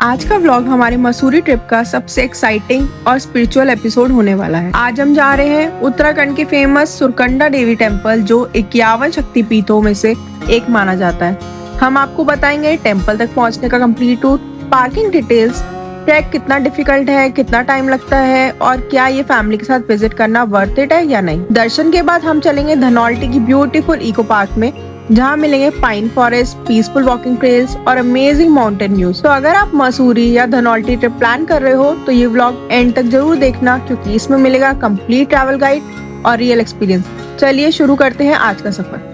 आज का व्लॉग हमारे मसूरी ट्रिप का सबसे एक्साइटिंग और स्पिरिचुअल एपिसोड होने वाला है। आज हम जा रहे हैं उत्तराखंड के फेमस सुरकंडा देवी टेम्पल, जो 51 शक्तिपीठों में से एक माना जाता है। हम आपको बताएंगे टेम्पल तक पहुंचने का complete route, parking details, track कितना डिफिकल्ट है, कितना टाइम लगता है और क्या ये फैमिली के साथ विजिट करना वर्थ इट है या नहीं। दर्शन के बाद हम चलेंगे धनौल्टी की ब्यूटीफुल इको पार्क में, जहाँ मिलेंगे pine forest, peaceful walking trails और अमेजिंग माउंटेन व्यूज। तो अगर आप मसूरी या धनौल्टी ट्रिप प्लान कर रहे हो तो ये व्लॉग एंड तक जरूर देखना, क्योंकि इसमें मिलेगा कंप्लीट ट्रैवल गाइड और रियल एक्सपीरियंस। चलिए शुरू करते हैं आज का सफर।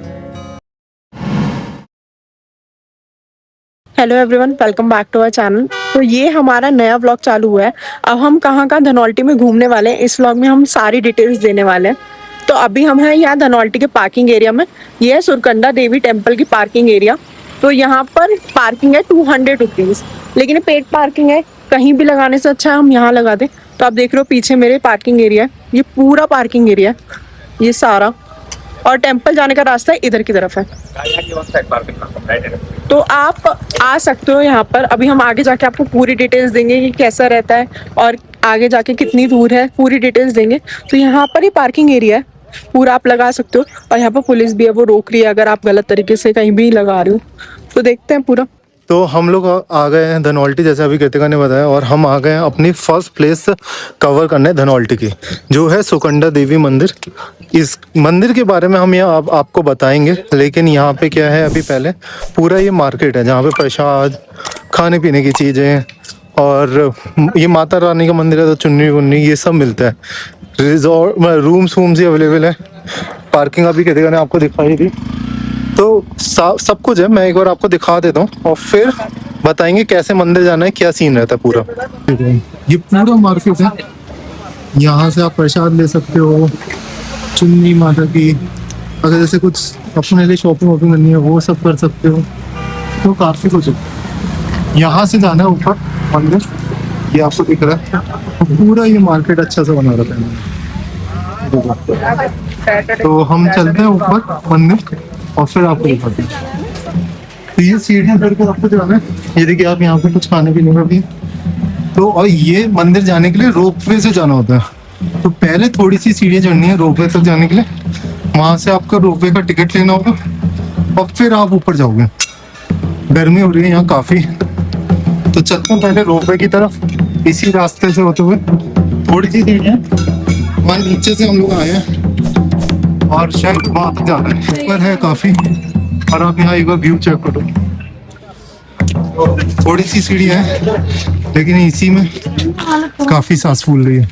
Hello everyone, welcome back to our channel. तो ये हमारा नया व्लॉग चालू हुआ है। अब हम कहाँ कहाँ धनौल्टी में घूमने वाले हैं, इस व्लॉग में हम सारी डिटेल्स देने वाले हैं। तो अभी हम हैं यहाँ धनौल्टी के पार्किंग एरिया में। ये है सुरकंडा देवी टेम्पल की पार्किंग एरिया। तो यहाँ पर पार्किंग है 200 रुपीज़, लेकिन पेड पार्किंग है, कहीं भी लगाने से अच्छा है हम यहाँ लगा दें। तो आप देख रहे हो पीछे मेरे पार्किंग एरिया है, ये पूरा पार्किंग एरिया है, ये सारा। और टेम्पल जाने का रास्ता इधर की तरफ है, तो आप आ सकते हो यहाँ पर। अभी हम आगे जाके आपको पूरी डिटेल्स देंगे कि कैसा रहता है और आगे जाके कितनी दूर है, पूरी डिटेल्स देंगे। तो यहाँ पर ही पार्किंग एरिया है, पूरा आप लगा सकते हो। और यहाँ पर पुलिस भी है, वो रोक रही है अगर आप गलत तरीके से कहीं भी लगा रहे हो। तो देखते हैं पूरा। तो हम लोग आ गए हैं धनौल्टी, जैसे अभी कृतिका ने बताया, और हम आ गए हैं अपनी फर्स्ट प्लेस कवर करने धनौल्टी की, जो है सुरकंडा देवी मंदिर। इस मंदिर के बारे में हम यहाँ आपको बताएंगे, लेकिन यहाँ पे क्या है, अभी पहले पूरा ये मार्केट है जहाँ पे प्रसाद, खाने पीने की चीज़ें, और ये माता रानी का मंदिर है तो चुन्नी वुन्नी ये सब मिलता है। रिजॉर्ट रूम्स ही अवेलेबल है। पार्किंग अभी कृतिका ने आपको दिखाई थी, तो सब कुछ है। मैं एक बार आपको दिखा देता हूँ और फिर बताएंगे कैसे मंदिर जाना है, क्या सीन रहता है पूरा। ये पूरा मार्केट है, यहाँ से आप प्रसाद ले सकते हो, चुन्नी माता की, अगर जैसे कुछ अपने लिए शॉपिंग वॉपिंग करनी है वो सब कर सकते हो। तो काफ़ी कुछ है। यहाँ से जाना है ऊपर मंदिर, ये आपको दिख रहा है पूरा ये मार्केट अच्छा सा बना रखा है। तो हम चलते हैं ऊपर मंदिर और फिर आपको दिखाते हैं। तो ये सीढ़ियाँ चढ़ के आपको जाना है। ये देखिए आप, यहाँ पे कुछ खाने पीने का भी। तो और ये मंदिर जाने के लिए रोपवे से जाना होता है। तो पहले थोड़ी सी सीढ़ियाँ चढ़नी है रोपवे तक जाने के लिए, वहाँ से आपका रोपवे का टिकट लेना होगा और फिर आप ऊपर जाओगे। गर्मी हो रही है यहाँ काफ़ी, तो चलते हैं पहले रोपवे की तरफ, इसी रास्ते से होते हुए। थोड़ी सी सीढ़ियाँ वहाँ नीचे से हम लोग आए हैं और शायद वहाँ तक जाना है, ऊपर है काफ़ी। और आप यहाँ एक बार व्यू चेक करो, थोड़ी सी सीढ़ी है लेकिन इसी में काफ़ी सांस फूल रही है।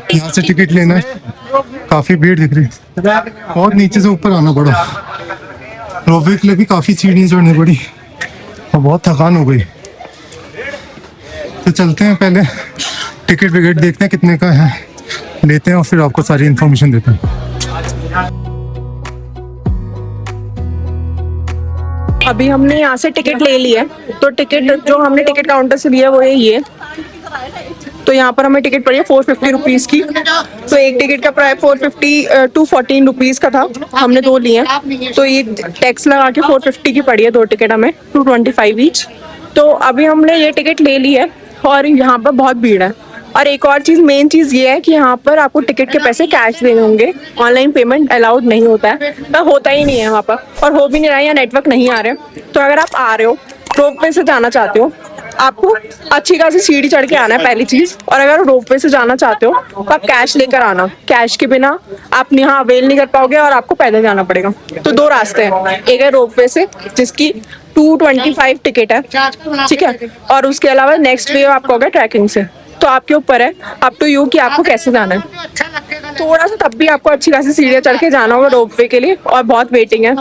यहाँ से टिकट लेना है, काफ़ी भीड़ दिख रही है और नीचे से ऊपर आना पड़ा। रोपवे के लिए भी काफ़ी सीढ़ियाँ चढ़नी पड़ी और बहुत थकान हो गई। तो चलते हैं, पहले टिकट विकेट देखते हैं कितने का है, लेते हैं और फिर आपको सारी इन्फॉर्मेशन देते हैं। अभी हमने यहाँ से टिकट ले लिया है। तो टिकट जो हमने टिकट काउंटर से लिया वो है ये। तो यहाँ पर हमें टिकट पड़ी है 450 रुपीज़ की। तो एक टिकट का प्राइस 450 टू 14 रुपीज़ का था, हमने दो लिए हैं। तो ये टैक्स लगा के 450 की पड़ी है, दो टिकट हमें 225 ईच। तो अभी हमने ये टिकट ले ली है और यहाँ पर बहुत भीड़ है। और एक और चीज़, मेन चीज़ ये है कि यहाँ पर आपको टिकट के पैसे कैश देने होंगे, ऑनलाइन पेमेंट अलाउड नहीं होता है, तो होता ही नहीं है वहाँ पर, और हो भी नहीं रहा है या नेटवर्क नहीं आ रहे। तो अगर आप आ रहे हो, रोपवे से जाना चाहते हो, आपको अच्छी खासी सीढ़ी चढ़ के आना है पहली चीज़। और अगर रोपवे से जाना चाहते हो तो आप कैश लेकर आना, कैश के बिना आप यहाँ अवेल नहीं कर पाओगे और आपको पैदल जाना पड़ेगा। तो दो रास्ते हैं, एक है रोपवे से जिसकी 225 टिकट है, ठीक है, और उसके अलावा नेक्स्ट वे आपको होगा ट्रैकिंग से। तो आपके ऊपर है, अप टू यू कि आपको कैसे जाना है। थोड़ा सा तब भी आपको अच्छी खासी सीढ़ियाँ चढ़ के जाना होगा रोपवे के लिए, और बहुत वेटिंग है,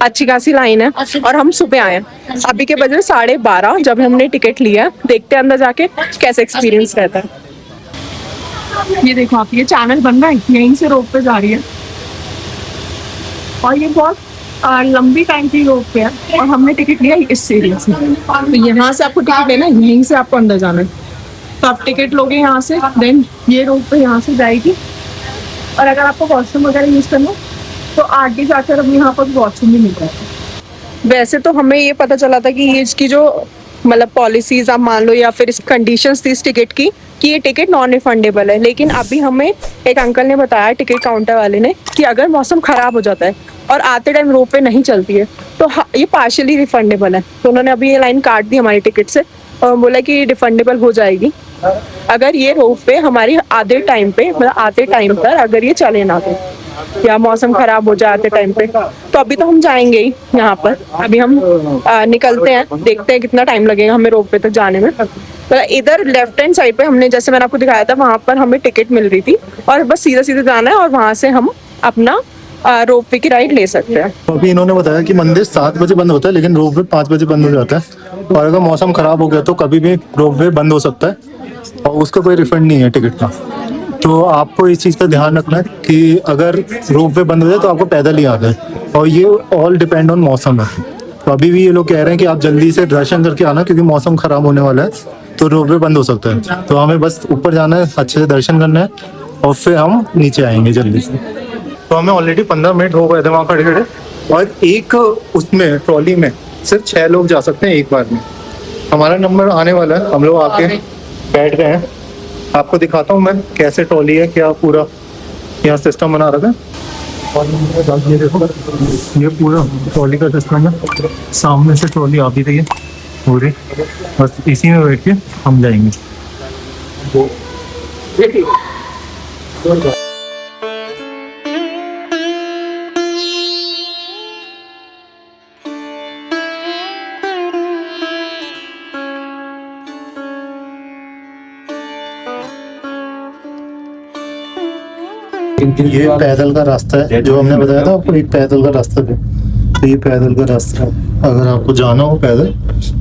अच्छी खासी लाइन है। और हम सुबह आए हैं, अभी के बजे 12:30 जब हमने टिकट लिया। देखते हैं अंदर जाके कैसे एक्सपीरियंस रहता है। ये देखो आप, ये चैनल बन रहा है, यहीं से रोपवे जा रही है और ये बहुत लंबी टाइम की रोपवे है। और हमने टिकट लिया इस एरिया से, तो यहाँ से आपको टिकट लेना है, यहीं से आपको अंदर जाना है। तो आप टिकट लोगे यहाँ से, देन ये रोपवे यहाँ से जाएगी। और अगर आपको वॉशरूम वगैरह यूज़ करना तो आगे जाकर अब यहाँ पर वॉशरूम भी मिल रहा है। वैसे तो हमें ये पता चला था कि ये इसकी जो मतलब पॉलिसीज आप मान लो या फिर इस कंडीशंस थी इस टिकट की कि ये टिकट नॉन रिफंडेबल है, लेकिन अभी हमें एक अंकल ने बताया टिकट काउंटर वाले ने कि अगर मौसम खराब हो जाता है और आते टाइम रोप वे नहीं चलती है तो ये पार्शियली रिफंडेबल है। तो उन्होंने अभी ये लाइन काट दी हमारी टिकट से और बोला कि रिफंडेबल हो जाएगी अगर ये रोप वे हमारी आधे टाइम पे मतलब आते टाइम पर अगर ये चले ना तो या मौसम खराब हो जाते टाइम पे। तो अभी तो हम जाएंगे ही यहाँ पर, अभी हम निकलते हैं, देखते हैं कितना टाइम लगेगा हमें रोप वे तक जाने में। तो इधर लेफ्ट हैंड साइड पे हमने जैसे मैंने आपको दिखाया था वहां पर हमें टिकट मिल रही थी और बस सीधा सीधा जाना है और वहां से हम अपना रोप वे की राइड ले सकते हैं। तो अभी इन्होंने बताया कि मंदिर 7 बजे बंद होता है लेकिन रोप वे 5 बजे बंद हो जाता है, और अगर मौसम खराब हो गया तो कभी भी रोप वे बंद हो सकता है और उसका कोई रिफंड नहीं है टिकट का। तो आपको इस चीज़ का ध्यान रखना है कि अगर रोप वे बंद हो जाए तो आपको पैदल ही आना है, और ये ऑल डिपेंड ऑन मौसम है। तो अभी भी ये लोग कह रहे हैं कि आप जल्दी से दर्शन करके आना क्योंकि मौसम खराब होने वाला है, तो रोप वे बंद हो सकता है। तो हमें बस ऊपर जाना है, अच्छे से दर्शन करना है और फिर हम नीचे आएंगे जल्दी से। तो हमें ऑलरेडी 15 मिनट हो गए थे वहाँ खड़े खड़े, और एक उसमें ट्रॉली में सिर्फ 6 लोग जा सकते हैं एक बार में। हमारा नंबर आने वाला है, हम लोग आके बैठ गए हैं। आपको दिखाता हूँ मैं कैसे ट्रॉली है, क्या पूरा यहाँ सिस्टम बना रखा है। और ये देखो, ये पूरा ट्रॉली का सिस्टम है, सामने से ट्रॉली आ भी रही है पूरी, बस इसी में बैठ के हम जाएंगे। ये पैदल का रास्ता है जो हमने बताया था आपको, एक पैदल का रास्ता है। तो ये पैदल का रास्ता है, अगर आपको जाना हो पैदल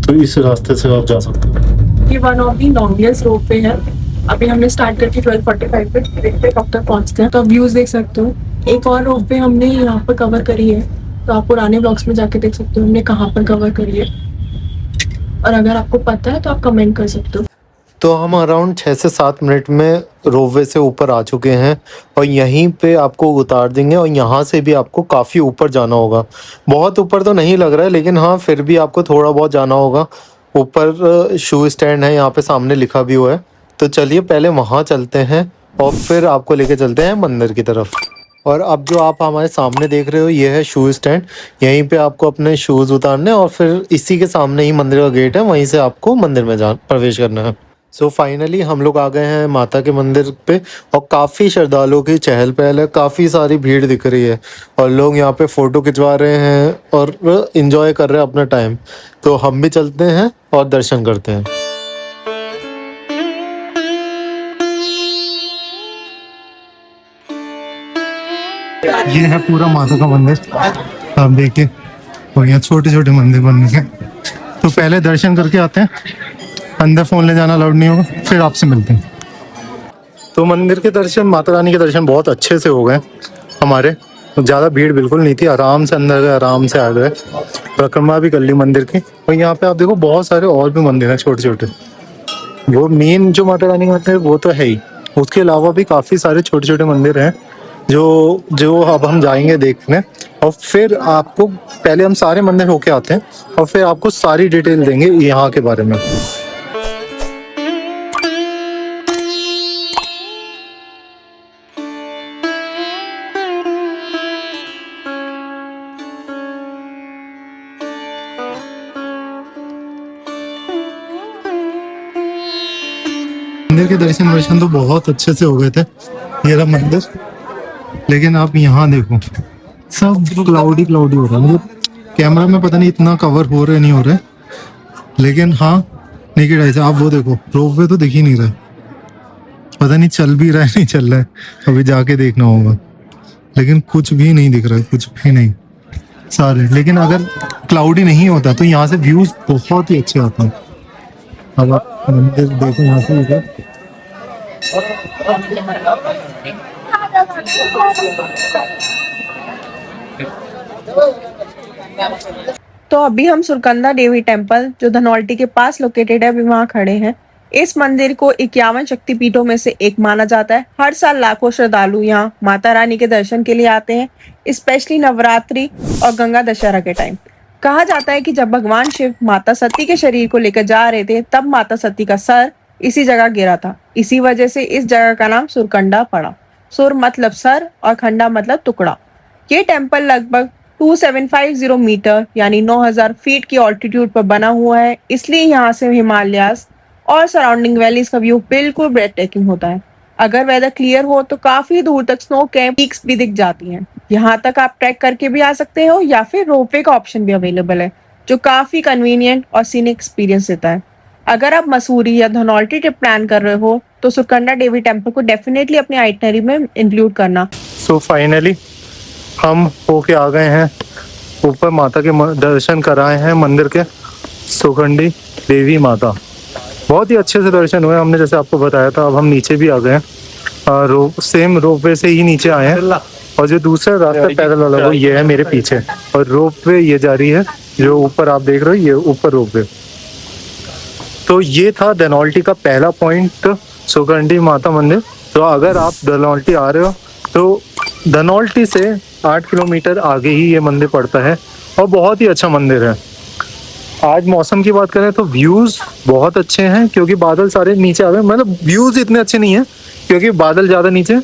तो इस रास्ते से आप जा सकते हो। ये वन ऑफ दी लॉन्गेस्ट रोप वे है। अभी हमने स्टार्ट करके 12:45 पे देखते हैं कब तक पहुंचते हैं। तो आप व्यूज देख सकते हो। एक और रोप वे हमने यहाँ पर कवर करी है, तो आप पुराने ब्लॉग्स में जाके देख सकते हो हमने कहाँ पर कवर करी है, और अगर आपको पता है तो आप कमेंट कर सकते हो। तो हम अराउंड 6 से 7 मिनट में रोपवे से ऊपर आ चुके हैं और यहीं पे आपको उतार देंगे, और यहाँ से भी आपको काफ़ी ऊपर जाना होगा। बहुत ऊपर तो नहीं लग रहा है लेकिन हाँ फिर भी आपको थोड़ा बहुत जाना होगा। ऊपर शू स्टैंड है, यहाँ पे सामने लिखा भी हुआ है। तो चलिए पहले वहाँ चलते हैं और फिर आपको लेके चलते हैं मंदिर की तरफ। और अब जो आप हमारे सामने देख रहे हो ये है शू स्टैंड, यहीं पे आपको अपने शूज़ उतारने और फिर इसी के सामने ही मंदिर का गेट है, वहीं से आपको मंदिर में प्रवेश करना है। सो फाइनली हम लोग आ गए हैं माता के मंदिर पे, और काफ़ी श्रद्धालुओं की चहल पहल है, काफ़ी सारी भीड़ दिख रही है और लोग यहाँ पे फ़ोटो खिंचवा रहे हैं और इन्जॉय कर रहे हैं अपना टाइम। तो हम भी चलते हैं और दर्शन करते हैं। ये है पूरा माता का मंदिर, आप देखिए, और यहाँ छोटे छोटे मंदिर बन गए। तो पहले दर्शन करके आते हैं, अंदर फ़ोन ले जाना अलाउड नहीं होगा, फिर आपसे मिलते हैं। तो मंदिर के दर्शन, माता रानी के दर्शन बहुत अच्छे से हो गए हमारे, ज़्यादा भीड़ बिल्कुल नहीं थी, आराम से अंदर गए, आराम से आ गए, परिक्रमा भी कर ली मंदिर की। और यहाँ पे आप देखो बहुत सारे और भी मंदिर हैं छोटे छोटे। वो मेन जो माता रानी का मंदिर है वो तो है ही, उसके अलावा भी काफ़ी सारे छोटे छोटे मंदिर हैं जो अब हम जाएंगे देखने। और फिर आपको पहले हम सारे मंदिर होके आते हैं और फिर आपको सारी डिटेल देंगे यहाँ के बारे में। मंदिर के दर्शन तो बहुत अच्छे से हो गए थे, ये रहा मंदिर। लेकिन आप यहाँ देखो, सब क्लाउडी हो रहा है, मतलब कैमरा में पता नहीं इतना कवर हो रहा है नहीं हो रहा है, लेकिन हाँ नेकेड आई से आप वो देखो, रोपवे तो दिख ही नहीं रहा है, पता नहीं चल भी रहा है नहीं चल रहा है, अभी जाके देखना होगा। लेकिन कुछ भी नहीं दिख रहा है, कुछ भी नहीं सारे। लेकिन अगर क्लाउडी नहीं होता तो यहाँ से व्यूज बहुत ही अच्छे आते हैं। अब आप मंदिर देखो यहाँ से इधर, तो अभी हम सुरकंदा देवी टेम्पल जो धनौल्टी के पास लोकेटेड है अभी वहाँ खड़े हैं। इस मंदिर को 51 शक्तिपीठों में से एक माना जाता है। हर साल लाखों श्रद्धालु यहाँ माता रानी के दर्शन के लिए आते हैं, स्पेशली नवरात्रि और गंगा दशहरा के टाइम। कहा जाता है कि जब भगवान शिव माता सती के शरीर को लेकर जा रहे थे, तब माता सती का सर इसी जगह गिरा था। इसी वजह से इस जगह का नाम सुरकंडा पड़ा। सुर मतलब सर और खंडा मतलब टुकड़ा। ये टेम्पल लगभग 2750 मीटर यानी 9000 फीट की ऑल्टीट्यूड पर बना हुआ है, इसलिए यहाँ से हिमालयास और सराउंडिंग वैलीज का व्यू बिल्कुल ब्रेथ टेकिंग होता है। अगर वेदर क्लियर हो तो काफी दूर तक स्नो कैप पीक्स भी दिख जाती हैं। यहाँ तक आप ट्रैक करके भी आ सकते हो या फिर रोपवे का ऑप्शन भी अवेलेबल है, जो काफी कन्वीनियंट और सीनिक एक्सपीरियंस देता है। अगर आप मसूरी या धनौल्टी ट्रिप प्लान कर रहे हो तो सुरकंडा देवी टेम्पल को डेफिनेटली अपनी आइटनरी में इंक्लूड करना। सो फाइनली हम होके आ गए हैं ऊपर, माता के दर्शन कराए हैं मंदिर के, सुकंडी देवी माता। बहुत ही अच्छे से दर्शन हुए हमने, जैसे आपको बताया था। अब हम नीचे भी आ गए हैं, सेम रोपवे से ही नीचे आए हैं। और जो दूसरा रास्ता पैदल वाला वो ये है मेरे पीछे, और रोपवे ये जा रही है, जो ऊपर आप देख रहे हो ये ऊपर रोपवे। तो ये था धनौल्टी का पहला पॉइंट, सुकंडी माता मंदिर। तो अगर आप धनौल्टी आ रहे हो तो धनौल्टी से 8 किलोमीटर आगे ही ये मंदिर पड़ता है, और बहुत ही अच्छा मंदिर है। आज मौसम की बात करें तो व्यूज़ बहुत अच्छे हैं, क्योंकि बादल सारे नीचे आ गए। मतलब व्यूज़ इतने अच्छे नहीं हैं क्योंकि बादल ज़्यादा नीचे,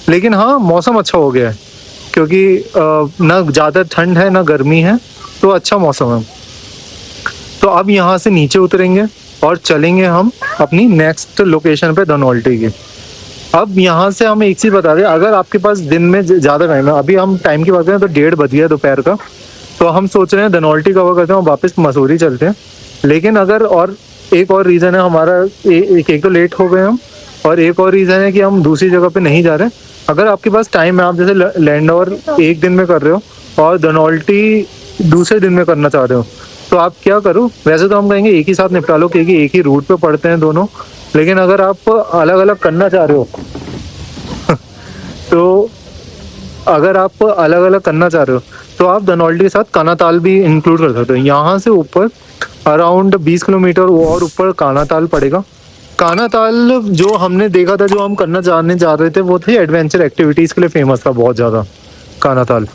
लेकिन हाँ मौसम अच्छा हो गया है, क्योंकि ना ज़्यादा ठंड है ना गर्मी है, तो अच्छा मौसम है। तो अब यहाँ से नीचे उतरेंगे और चलेंगे हम अपनी नेक्स्ट लोकेशन पे धनौल्टी की। अब यहाँ से हम एक चीज़ बता दें, अगर आपके पास दिन में ज़्यादा टाइम है, अभी हम टाइम की बात करें तो 1:30 बज गया दोपहर का, तो हम सोच रहे हैं धनौल्टी कवर करते हैं और वापस मसूरी चलते हैं। लेकिन अगर और एक और रीज़न है हमारा, एक तो लेट हो गए हम, और एक और रीज़न है कि हम दूसरी जगह पे नहीं जा रहे। अगर आपके पास टाइम है, आप जैसे लैंडओवर एक दिन में कर रहे हो और धनौल्टी दूसरे दिन में करना चाह रहे हो, तो आप क्या करो, वैसे तो हम कहेंगे एक ही साथ निपटा लो क्योंकि एक ही रूट पे पड़ते हैं दोनों। लेकिन अगर आप अलग अलग करना चाह रहे हो तो अगर आप अलग अलग करना चाह रहे हो तो आप धनौल्टी के साथ कानाताल भी इंक्लूड कर सकते हो। यहाँ से ऊपर अराउंड 20 किलोमीटर और ऊपर कानाताल पड़ेगा। कानाताल जो हमने देखा था, जो हम करना जाने जा रहे थे, वो थी एडवेंचर एक्टिविटीज़ के लिए फेमस था बहुत ज़्यादा कानाताल।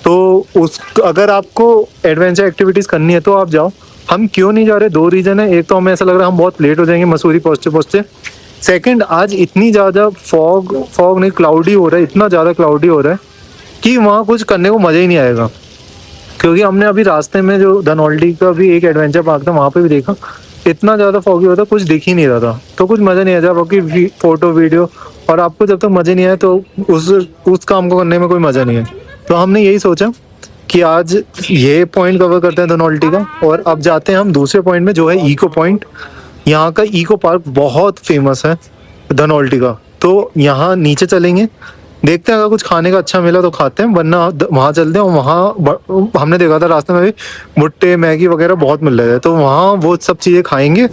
तो उस अगर आपको एडवेंचर एक्टिविटीज़ करनी है तो आप जाओ। हम क्यों नहीं जा रहे, 2 रीज़न है। एक तो हमें ऐसा लग रहा है हम बहुत लेट हो जाएंगे मसूरी पहुँचते पहुँचते। सेकंड, आज इतनी ज़्यादा फॉग नहीं, क्लाउडी हो रहा है, इतना ज़्यादा क्लाउडी हो रहा है कि वहाँ कुछ करने को मज़ा ही नहीं आएगा। क्योंकि हमने अभी रास्ते में जो धनौल्टी का भी एक एडवेंचर पार्क था, वहाँ पे भी देखा, इतना ज़्यादा फॉगी होता, कुछ दिख ही नहीं रहा था। तो कुछ मज़ा नहीं आया बाकी फ़ोटो वीडियो, और आपको जब तक मज़े नहीं आए तो उस काम को करने में कोई मज़ा नहीं है। तो हमने यही सोचा कि आज ये पॉइंट कवर करते हैं धनौल्टी का, और अब जाते हैं हम दूसरे पॉइंट में, जो है इको पॉइंट। यहाँ का इको पार्क बहुत फेमस है धनौल्टी का। तो यहाँ नीचे चलेंगे, देखते हैं अगर कुछ खाने का अच्छा मिला तो खाते हैं, वरना वहाँ चलते हैं। और वहाँ हमने देखा था रास्ते में भी भुट्टे मैगी वगैरह बहुत मिल रहे थे, तो वहाँ वो सब चीज़ें खाएंगे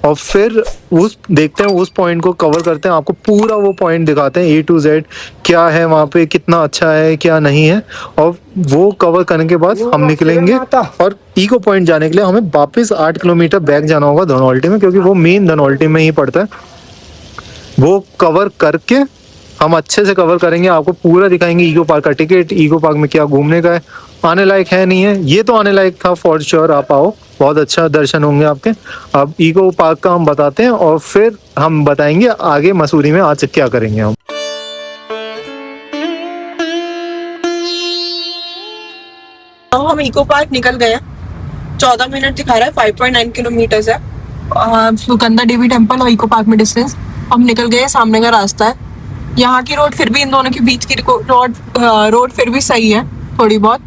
और फिर देखते हैं उस पॉइंट को कवर करते हैं। आपको पूरा वो पॉइंट दिखाते हैं A to Z, क्या है वहाँ पे, कितना अच्छा है क्या नहीं है, और वो कवर करने के बाद हम निकलेंगे। और इको पॉइंट जाने के लिए हमें वापस 8 किलोमीटर बैक जाना होगा धनौल्टी में, क्योंकि वो मेन धनौल्टी में ही पड़ता है। वो कवर करके हम अच्छे से कवर करेंगे, आपको पूरा दिखाएंगे इको पार्क का टिकट, इको पार्क में क्या घूमने का है, आने लायक है नहीं है। ये तो आने लायक था फॉर श्योर, आप आओ, बहुत अच्छा दर्शन होंगे आपके। अब इको पार्क का हम बताते हैं और फिर हम बताएंगे आगे मसूरी में आज क्या करेंगे हम। तो हम इको पार्क निकल गए हैं, 14 मिनट दिखा रहा है, 5.9 किलोमीटर है सुकंदा देवी टेम्पल और इको पार्क में डिस्टेंस। हम निकल गए, सामने का रास्ता है। यहाँ की रोड फिर भी, इन दोनों के बीच की रोड फिर भी सही है थोड़ी बहुत।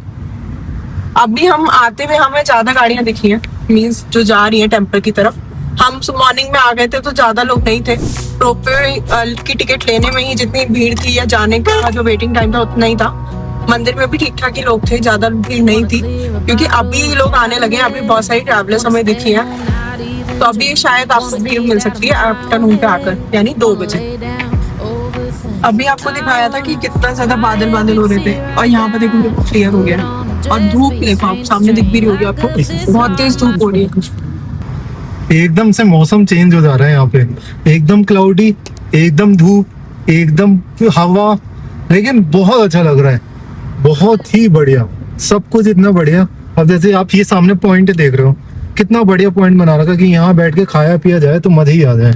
अभी हम आते हुए हमें ज्यादा गाड़ियां दिखी हैं, मींस जो जा रही है टेम्पल की तरफ। हम मॉर्निंग में आ गए थे तो ज्यादा लोग नहीं थे। रोपवे की टिकट लेने में ही जितनी भीड़ थी या जाने का जो वेटिंग टाइम था उतना ही था। मंदिर में भी ठीक ठाक ही लोग थे, ज्यादा भीड़ नहीं थी, क्योंकि अभी लोग आने लगे। अभी बहुत सारी ट्रैवलर्स हमें दिखी है, तो अभी शायद आपको भीड़ मिल सकती है आफ्टरनून पे आकर, यानी 2 बजे। अभी आपको दिखाया था कि कितना ज्यादा बादल हो रहे थे, और यहाँ पर देखो बिल्कुल क्लियर हो गया। और धूप देखो, आप सामने दिख भी रही होगी आपको, बहुत तेज धूप हो रही है। एकदम से मौसम चेंज हो जा रहा है यहाँ पे, एकदम क्लाउडी, एकदम धूप, एकदम हवा, लेकिन बहुत अच्छा लग रहा है, बहुत ही बढ़िया, सब कुछ इतना बढ़िया। अब जैसे आप ये सामने पॉइंट देख रहे हो, कितना बढ़िया पॉइंट बना रखा कि यहाँ बैठ के खाया पिया जाए तो मजा ही आ जाए।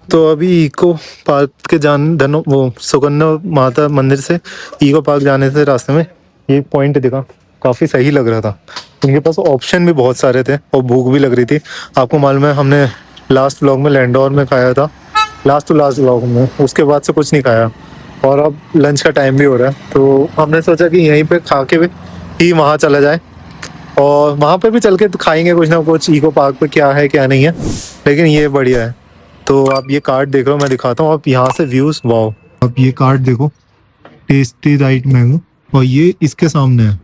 तो अभी इको पार्क के वो सुकन्या माता मंदिर से इको पार्क जाने से रास्ते में ये पॉइंट दिखा, काफ़ी सही लग रहा था। उनके पास ऑप्शन भी बहुत सारे थे और भूख भी लग रही थी। आपको मालूम है हमने लास्ट व्लॉग में लैंडोर में खाया था, लास्ट व्लॉग में, उसके बाद से कुछ नहीं खाया और अब लंच का टाइम भी हो रहा है, तो हमने सोचा कि यहीं पे खा के ही वहाँ चला जाए और वहाँ पे भी चल के खाएंगे कुछ ना कुछ, इको पार्क पे क्या है क्या नहीं है, लेकिन ये बढ़िया है। तो आप ये कार्ड देख रहे हो, मैं दिखाता हूँ आप यहाँ से व्यूज़, वाओ। आप ये कार्ड देखो, टेस्टी राइट मैंगो, और ये इसके सामने है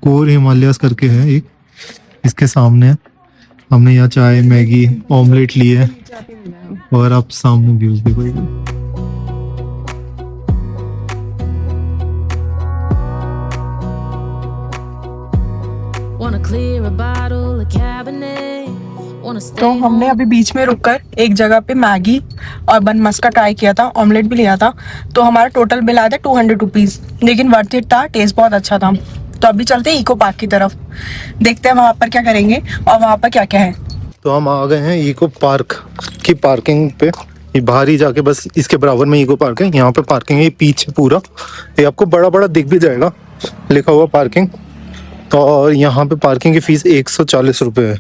कोर हिमालयस करके है एक, इसके सामने है। हमने यहाँ चाय मैगी ऑमलेट लिए है और आप सामने व्यूज़ देखो ये। तो हमने अभी बीच में रुककर एक जगह पे मैगी और बन मस्का ट्राई किया था, ऑमलेट भी लिया था, तो हमारा टोटल बिल आया था 200 रुपीज़, लेकिन वर्थ इट था, टेस्ट बहुत अच्छा था। तो अभी चलते हैं इको पार्क की तरफ, देखते हैं वहाँ पर क्या करेंगे और वहाँ पर क्या क्या है। तो हम आ गए हैं इको पार्क की पार्किंग पे, ये बाहर ही जाके बस इसके बराबर में इको पार्क है, यहाँ पे पार्किंग है, ये पीछे पूरा ये आपको बड़ा बड़ा दिख भी जाएगा लिखा हुआ पार्किंग। और यहाँ पे पार्किंग की फीस 140 रुपये है।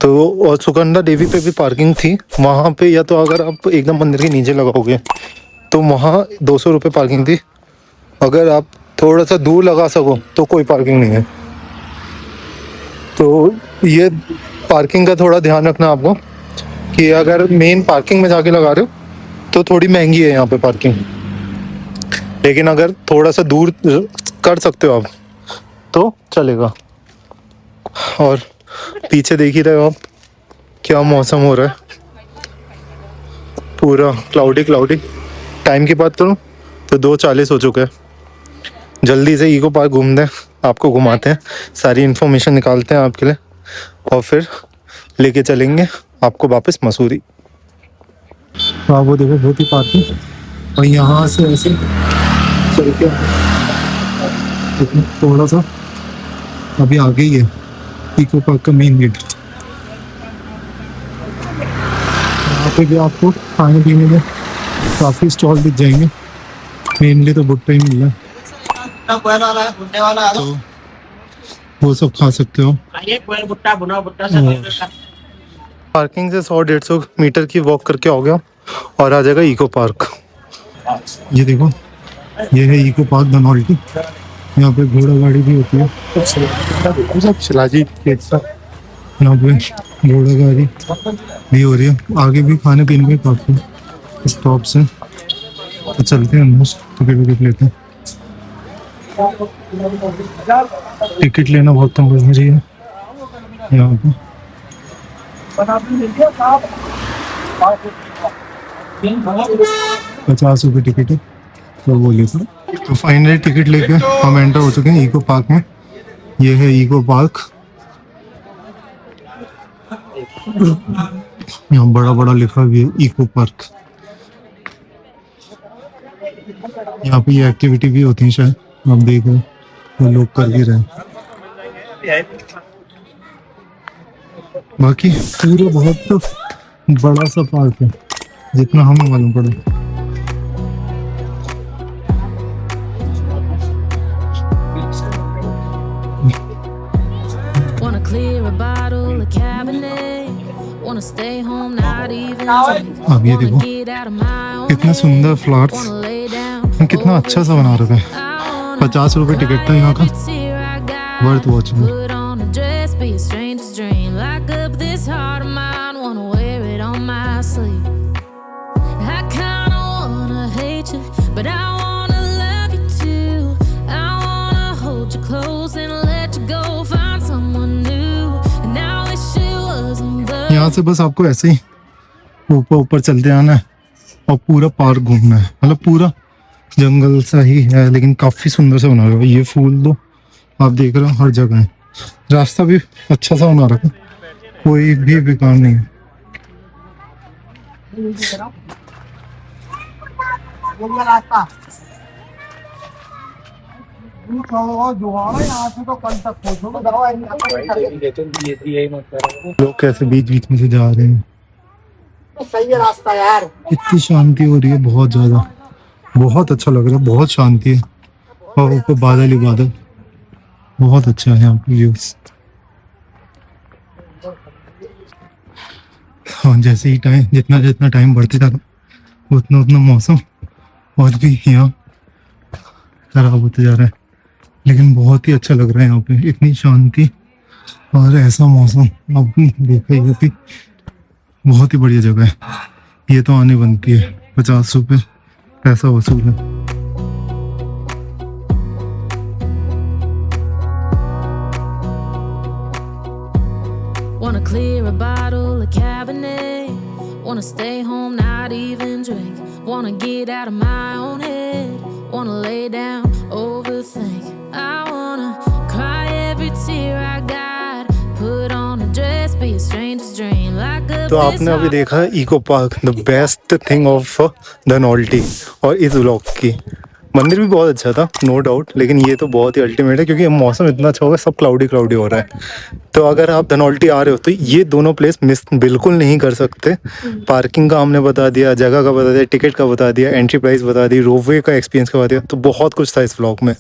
तो और सुकन्या देवी पे भी पार्किंग थी वहाँ पे, या तो अगर आप एकदम मंदिर के नीचे लगाओगे तो वहाँ 200 रुपये पार्किंग थी, अगर आप थोड़ा सा दूर लगा सको तो कोई पार्किंग नहीं है। तो ये पार्किंग का थोड़ा ध्यान रखना आपको कि अगर मेन पार्किंग में जाके लगा रहे हो तो थोड़ी महंगी है यहाँ पे पार्किंग, लेकिन अगर थोड़ा सा दूर कर सकते हो आप तो चलेगा। और पीछे देख ही रहे हो आप क्या मौसम हो रहा है, पूरा क्लाउडी क्लाउडी। टाइम की बात करूँ तो 2:40 हो चुका है। जल्दी से इको पार्क घूमते हैं, आपको घुमाते हैं, सारी इन्फॉर्मेशन निकालते हैं आपके लिए और फिर लेके चलेंगे आपको वापस मसूरी। तो आप वो देखो बहुत ही पार्किंग, और यहाँ से ऐसे चल के थोड़ा सा अभी आगे ही है इको पार्क का मेन गेट। यहाँ पे भी आपको खाने पीने में काफ़ी स्टॉल दिख जाएंगे, मेनली तो भुट्टा ही मिल रहा है, तो वो सब खा सकते हो। पार्किंग से 100-150 मीटर की वॉक करके आओगे और आ जाएगा इको पार्क। ये देखो, ये है इको पार्क धनौल्टी, यहाँ पे घोड़ा गाड़ी भी होती है, शिलाजी यहाँ पे घोड़ा गाड़ी भी हो रही है। आगे भी खाने पीने के काफ़ी स्टॉप्स हैं, तो चलते हैं टिकट लेते हैं। टिकट लेना बहुत कंपल्सरी है यहाँ पे। 50 रुपये टिकट है, तो वो लेते हैं। तो फाइनली टिकट लेके हम एंटर हो चुके हैं इको पार्क में। ये है इको पार्क, यहाँ बड़ा बड़ा लिखा हुआ है इको पार्क। यहाँ पे ये एक्टिविटी भी होती है शायद, आप देख रहे हो लोग कर भी रहे हैं। बाकी पूरा बहुत बड़ा सा पार्क है जितना हमें मालूम पड़ा। अब ये देखो कितना सुंदर फ्लावर्स, कितना अच्छा सा बना रखा है। 50 रुपये टिकट था यहाँ का, वर्थ वॉचिंग। यहाँ से बस आपको ऐसे ही ऊपर ऊपर चलते आना है और पूरा पार्क घूमना है, मतलब पूरा जंगल सा ही है लेकिन काफी सुंदर सा बना हुआ है। ये फूल तो आप देख रहे हो हर जगह है, रास्ता भी अच्छा सा बना रखा है। कोई भी बेकार नहीं है। लोग कैसे बीच बीच में से जा रहे हैं, सही है रास्ता यार। इतनी शांति हो रही है, बहुत ज्यादा, बहुत अच्छा लग रहा है, बहुत शांति है और ऊपर बादल ही बादल, बहुत अच्छा है यहाँ पे व्यूज। और जैसे ही टाइम जितना जितना टाइम बढ़ते जाता उतना उतना मौसम और भी यहाँ खराब होते जा रहा है, लेकिन बहुत ही अच्छा लग रहा है यहाँ पे, इतनी शांति और ऐसा मौसम आपने देखा ही होगी। बहुत ही बढ़िया जगह है। ये तो आने बनती है, 50 रुपये पैसा वसूल है। Wanna clear a bottle of Cabernet. Wanna stay home, not even drink. Wanna get out of my own head. Wanna lay down, overthink. I wanna cry every tear I got. Put on a dress, be a stranger's dream. Like a तो आपने अभी देखा eco park, the best thing of Dhanaulti. और इस vlog की मंदिर भी बहुत अच्छा था, नो डाउट, लेकिन ये तो बहुत ही अल्टीमेट है क्योंकि मौसम इतना अच्छा होगा, सब क्लाउडी क्लाउडी हो रहा है। तो अगर आप धनौल्टी आ रहे हो तो ये दोनों प्लेस मिस बिल्कुल नहीं कर सकते। पार्किंग का हमने बता दिया, जगह का बता दिया, टिकट का बता दिया, एंट्री प्राइस बता दी, रोपवे का एक्सपीरियंस का बता दिया, तो बहुत कुछ था इस व्लॉग में।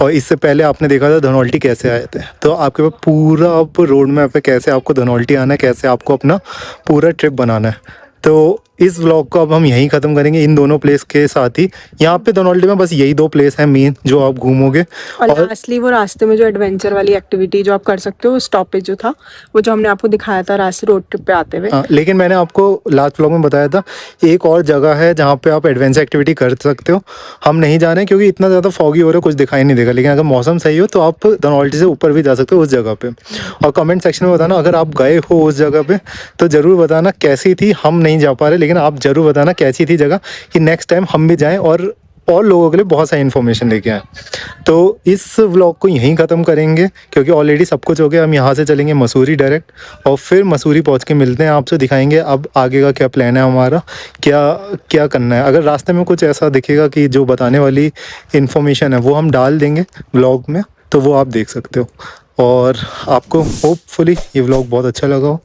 और इससे पहले आपने देखा था धनौल्टी कैसे आए थे, तो आपके पास पूरा अब रोड मैप है कैसे आपको धनौल्टी आना है, कैसे आपको अपना पूरा ट्रिप बनाना है। तो इस व्लॉग को अब हम यहीं ख़त्म करेंगे इन दोनों प्लेस के साथ ही। यहाँ पे धनौल्टी में बस यही 2 प्लेस हैं मेन जो आप घूमोगे। और लास्टली वो रास्ते में जो एडवेंचर वाली एक्टिविटी जो आप कर सकते हो, स्टॉपेज जो था वो जो हमने आपको दिखाया था रास्ते रोड ट्रिप पे आते हुए। लेकिन मैंने आपको लास्ट व्लॉग में बताया था एक और जगह है जहाँ पे आप एडवेंचर एक्टिविटी कर सकते हो। हम नहीं जा रहे हैं क्योंकि इतना ज़्यादा फॉगी हो रहा है, कुछ दिखाई नहीं देगा, लेकिन अगर मौसम सही हो तो आप धनौल्टी से ऊपर भी जा सकते हो उस जगह पे। और कमेंट सेक्शन में बताना अगर आप गए हो उस जगह पे, तो ज़रूर बताना कैसी थी। हम नहीं जा पा रहे, लेकिन आप ज़रूर बताना कैसी थी जगह, कि नेक्स्ट टाइम हम भी जाएं और लोगों के लिए बहुत सारी इन्फॉर्मेशन लेके आए। तो इस व्लॉग को यहीं ख़त्म करेंगे क्योंकि ऑलरेडी सब कुछ हो गया। हम यहाँ से चलेंगे मसूरी डायरेक्ट और फिर मसूरी पहुँच के मिलते हैं आपसे, दिखाएंगे अब आगे का क्या प्लान है हमारा, क्या क्या करना है। अगर रास्ते में कुछ ऐसा दिखेगा कि जो बताने वाली इन्फॉर्मेशन है वो हम डाल देंगे व्लॉग में, तो वो आप देख सकते हो। और आपको होपफुली ये व्लॉग बहुत अच्छा लगा हो।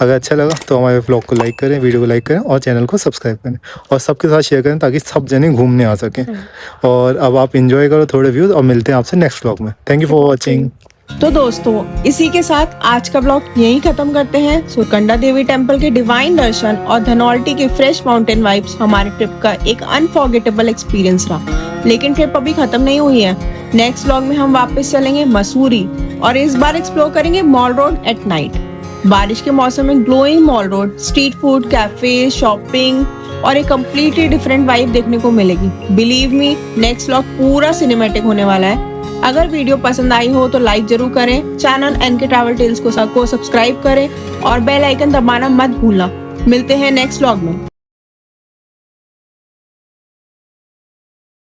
अगर अच्छा लगा तो हमारे व्लॉग को लाइक करें, वीडियो को लाइक करें और चैनल को सब्सक्राइब करें और सबके साथ शेयर करें ताकि सब जने घूमने आ सकें। और अब आप एंजॉय करो थोड़े व्यूज़ और मिलते हैं आपसे नेक्स्ट व्लॉग में। Thank you for watching. तो दोस्तों इसी के साथ आज का ब्लॉग यहीं खत्म करते हैं। सुकंडा देवी टेम्पल के डिवाइन दर्शन और धनौल्टी के फ्रेश माउंटेन वाइब्स हमारे ट्रिप का एक अनफॉरगेटेबल एक्सपीरियंस रहा। लेकिन ट्रिप अभी खत्म नहीं हुई है। नेक्स्ट व्लॉग में हम वापस चलेंगे मसूरी और इस बार एक्सप्लोर करेंगे मॉल रोड एट नाइट। बारिश के मौसम में glowing mall road, street food, cafe, shopping और एक कम्प्लीटली डिफरेंट वाइब देखने को मिलेगी। बिलीव मी, नेक्स्ट व्लॉग पूरा सिनेमैटिक होने वाला है। अगर वीडियो पसंद आई हो तो लाइक जरूर करें, चैनल एनके ट्रैवल टेल्स को सब्सक्राइब करें और बेल आइकन दबाना मत भूलना। मिलते हैं नेक्स्ट व्लॉग में।